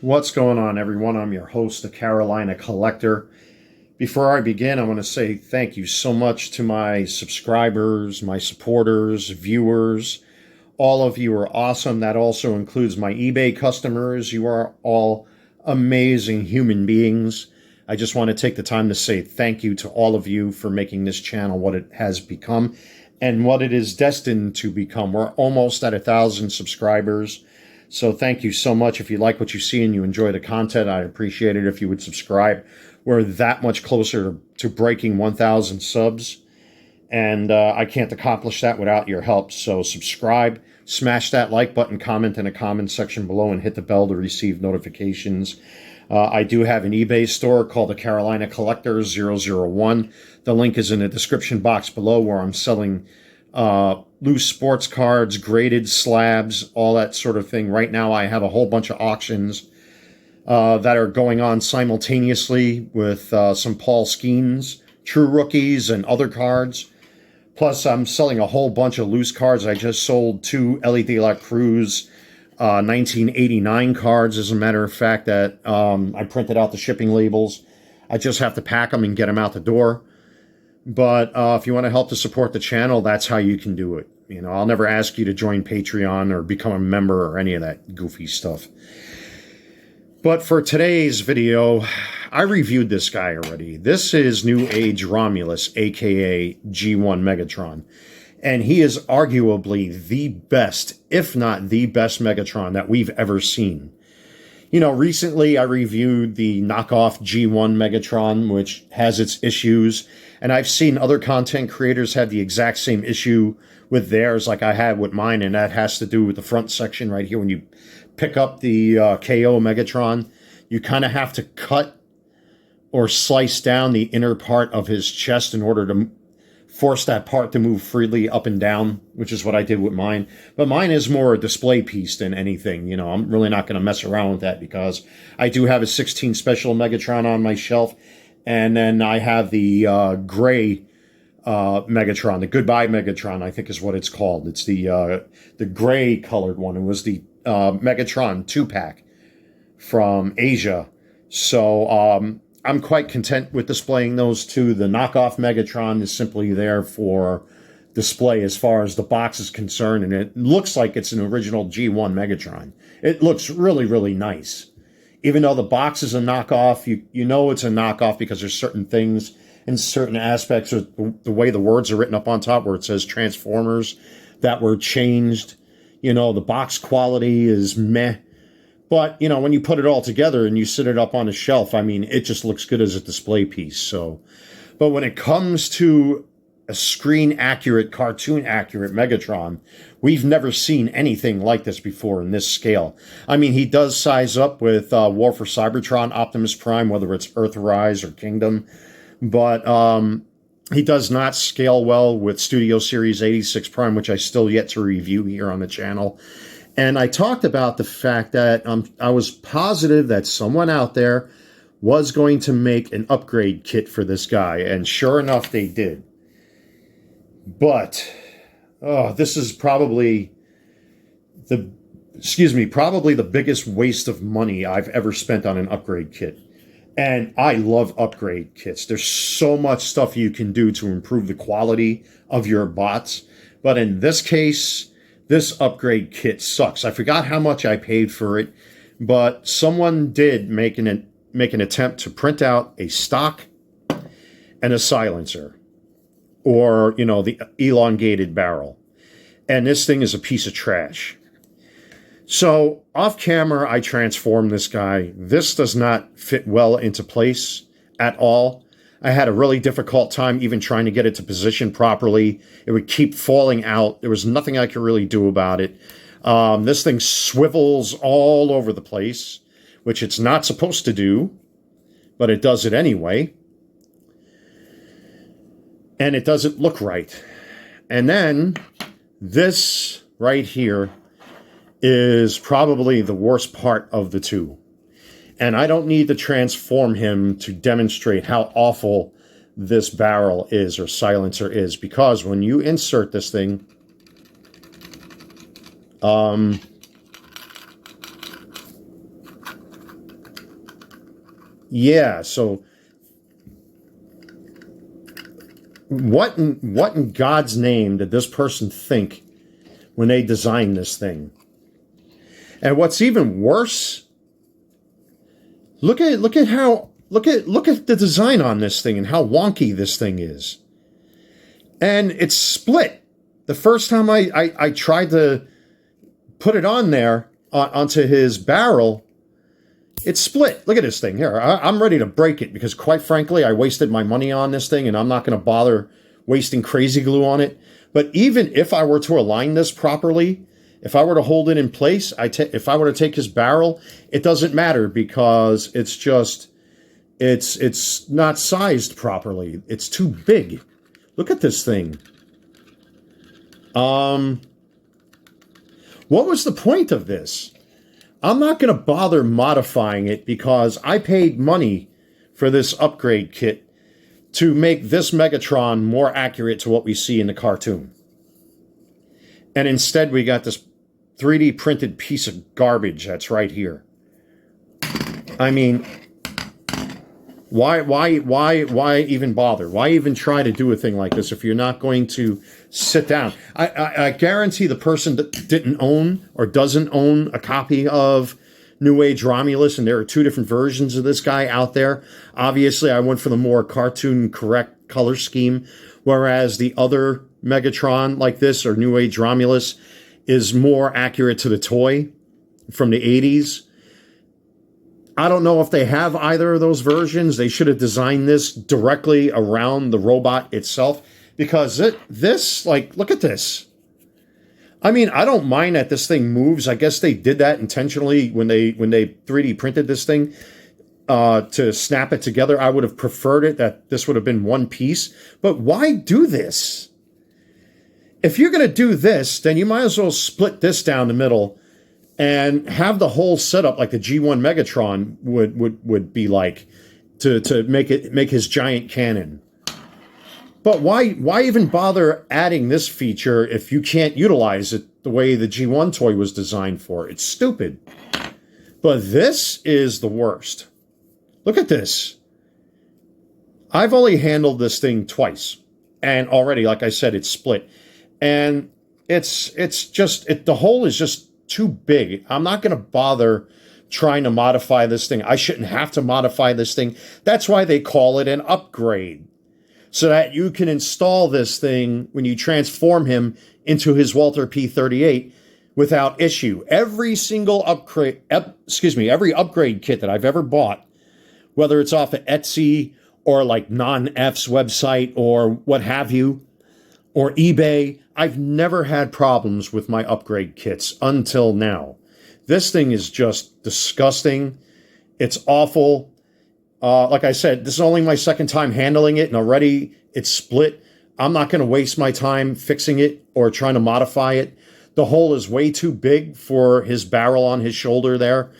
What's going on, everyone? I'm your host, the Carolina Collector. Before I begin, I want to say thank you so much to my subscribers, my supporters, viewers. All of you are awesome. That also includes my eBay customers. You are all amazing human beings. I just want to take the time to say thank you to all of you for making this channel what it has become and what it is destined to become. We're almost at 1,000 subscribers. So thank you so much. If you like what you see and you enjoy the content, I'd appreciate it if you would subscribe. We're that much closer to breaking 1,000 subs, and I can't accomplish that without your help. So subscribe, smash that like button, comment in the comment section below, and hit the bell to receive notifications. I do have an eBay store called the Carolina Collector 001. The link is in the description box below, where I'm selling loose sports cards, graded slabs, all that sort of thing. Right now I have a whole bunch of auctions that are going on simultaneously with some Paul Skeens, True Rookies, and other cards. Plus I'm selling a whole bunch of loose cards. I just sold 2 Ellie De La Cruz 1989 cards, as a matter of fact, that I printed out the shipping labels. I just have to pack them and get them out the door. But if you want to help to support the channel, that's how you can do it. You know, I'll never ask you to join Patreon or become a member or any of that goofy stuff. But for today's video, I reviewed this guy already. This is Newage Romulus, aka G1 Megatron. And he is arguably the best, if not the best Megatron that we've ever seen. You know, recently I reviewed the knockoff G1 Megatron, which has its issues. And I've seen other content creators have the exact same issue with theirs like I had with mine. And that has to do with the front section right here. When you pick up the KO Megatron, you kind of have to cut or slice down the inner part of his chest in order to force that part to move freely up and down, which is what I did with mine. But mine is more a display piece than anything. You know, I'm really not going to mess around with that because I do have a 16 Special Megatron on my shelf. And then I have the gray Megatron, the Goodbye Megatron, I think is what it's called. It's the gray colored one. It was the Megatron 2-pack from Asia. So I'm quite content with displaying those two. The knockoff Megatron is simply there for display as far as the box is concerned, and it looks like it's an original G1 Megatron. It looks really, really nice. Even though the box is a knockoff, you know it's a knockoff because there's certain things and certain aspects of the way the words are written up on top where it says Transformers that were changed. You know, the box quality is meh. But, you know, when you put it all together and you sit it up on a shelf, I mean, it just looks good as a display piece. So, but when it comes to a screen-accurate, cartoon-accurate Megatron, we've never seen anything like this before in this scale. I mean, he does size up with War for Cybertron, Optimus Prime, whether it's Earthrise or Kingdom. But he does not scale well with Studio Series 86 Prime, which I still yet to review here on the channel. And I talked about the fact that I was positive that someone out there was going to make an upgrade kit for this guy. And sure enough, they did. But this is probably probably the biggest waste of money I've ever spent on an upgrade kit. And I love upgrade kits. There's so much stuff you can do to improve the quality of your bots. But in this case, this upgrade kit sucks. I forgot how much I paid for it, but someone did make an attempt to print out a stock and a silencer, or, you know, the elongated barrel. And this thing is a piece of trash. So off camera, I transformed this guy. This does not fit well into place at all. I had a really difficult time even trying to get it to position properly. It would keep falling out. There was nothing I could really do about it. This thing swivels all over the place, which it's not supposed to do, but it does it anyway. And it doesn't look right. And then this right here is probably the worst part of the two. And I don't need to transform him to demonstrate how awful this barrel is or silencer is, because when you insert this thing, Yeah, so what in God's name did this person think when they designed this thing? And what's even worse, look at the design on this thing and how wonky this thing is. And it's split. The first time I tried to put it on there onto his barrel, it's split. Look at this thing here. I'm ready to break it because, quite frankly, I wasted my money on this thing, and I'm not going to bother wasting crazy glue on it. But even if I were to align this properly, if I were to hold it in place, if I were to take his barrel, it doesn't matter because it's not sized properly. It's too big. Look at this thing. What was the point of this? I'm not going to bother modifying it because I paid money for this upgrade kit to make this Megatron more accurate to what we see in the cartoon. And instead we got this 3D printed piece of garbage that's right here. I mean, why even bother? Why even try to do a thing like this if you're not going to sit down? I guarantee the person that didn't own or doesn't own a copy of Newage Romulus, and there are two different versions of this guy out there. Obviously, I went for the more cartoon correct color scheme, whereas the other Megatron like this, or Newage Romulus, is more accurate to the toy from the 80s. I don't know if they have either of those versions. They should have designed this directly around the robot itself, because look at this. I mean, I don't mind that this thing moves. I guess they did that intentionally when they 3D printed this thing to snap it together. I would have preferred it that this would have been one piece. But why do this? If you're going to do this, then you might as well split this down the middle and have the whole setup like the G1 Megatron would be like to make his giant cannon. But why even bother adding this feature if you can't utilize it the way the G1 toy was designed for? It's stupid. But this is the worst. Look at this. I've only handled this thing twice, and already, like I said, it's split. And the hole is just too big. I'm not going to bother trying to modify this thing. I shouldn't have to modify this thing. That's why they call it an upgrade, so that you can install this thing when you transform him into his Walther P-38 without issue. Every upgrade kit that I've ever bought, whether it's off of Etsy or like Non-F's website or what have you, or eBay, I've never had problems with my upgrade kits until now. This thing is just disgusting. It's awful. Like I said, this is only my second time handling it, and already it's split. I'm not going to waste my time fixing it or trying to modify it. The hole is way too big for his barrel on his shoulder there.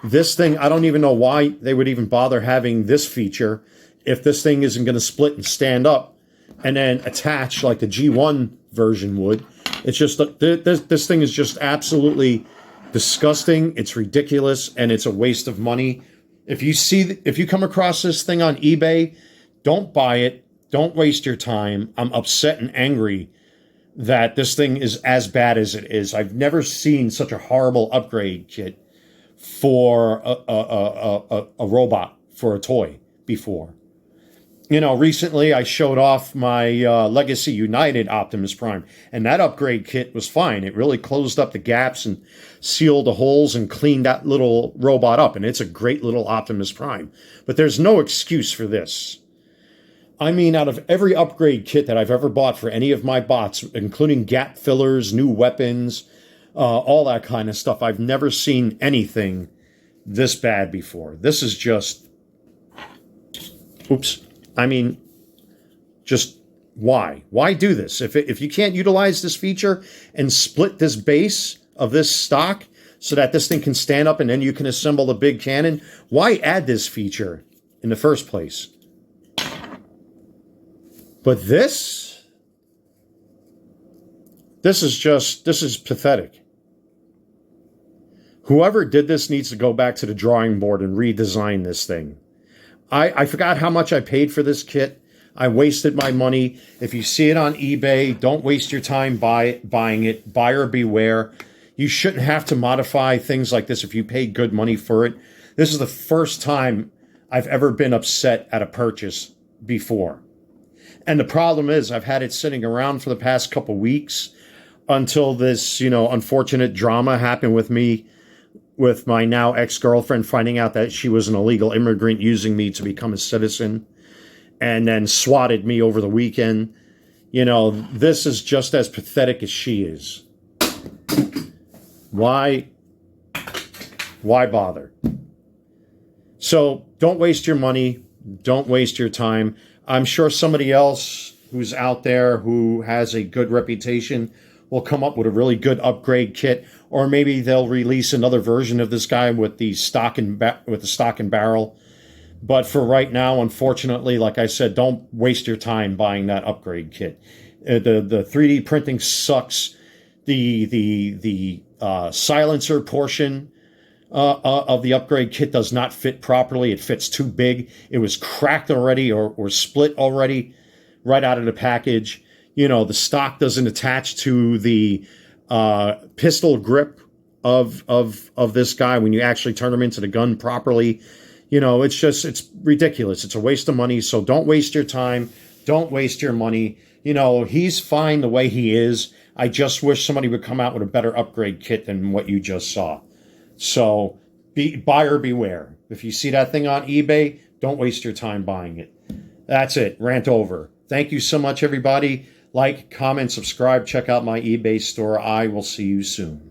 This thing, I don't even know why they would even bother having this feature if this thing isn't going to split and stand up and then attach like the G1 version would. It's just, this thing is just absolutely disgusting. It's ridiculous, and it's a waste of money. If you come across this thing on eBay, don't buy it. Don't waste your time. I'm upset and angry that this thing is as bad as it is. I've never seen such a horrible upgrade kit for a robot, for a toy before. You know, recently I showed off my Legacy United Optimus Prime, and that upgrade kit was fine. It really closed up the gaps and sealed the holes and cleaned that little robot up, and it's a great little Optimus Prime. But there's no excuse for this. I mean, out of every upgrade kit that I've ever bought for any of my bots, including gap fillers, new weapons, all that kind of stuff, I've never seen anything this bad before. This is just... Oops. I mean, just why? Why do this? If you can't utilize this feature and split this base of this stock so that this thing can stand up and then you can assemble the big cannon, why add this feature in the first place? But this is pathetic. Whoever did this needs to go back to the drawing board and redesign this thing. I forgot how much I paid for this kit. I wasted my money. If you see it on eBay, don't waste your time buying it. Buyer beware. You shouldn't have to modify things like this if you paid good money for it. This is the first time I've ever been upset at a purchase before. And the problem is I've had it sitting around for the past couple weeks until this, unfortunate drama happened with me, with my now ex-girlfriend finding out that she was an illegal immigrant using me to become a citizen and then swatted me over the weekend. This is just as pathetic as she is. Why bother? So don't waste your money. Don't waste your time. I'm sure somebody else who's out there who has a good reputation will come up with a really good upgrade kit, or maybe they'll release another version of this guy with the stock and barrel. But for right now, unfortunately, like I said, don't waste your time buying that upgrade kit. The 3D printing sucks. The silencer portion of the upgrade kit does not fit properly. It fits too big. It was cracked already or split already right out of the package. The stock doesn't attach to the pistol grip of this guy when you actually turn him into the gun properly. It's ridiculous. It's a waste of money. So don't waste your time. Don't waste your money. He's fine the way he is. I just wish somebody would come out with a better upgrade kit than what you just saw. So buyer beware. If you see that thing on eBay, don't waste your time buying it. That's it. Rant over. Thank you so much, everybody. Like, comment, subscribe. Check out my eBay store. I will see you soon.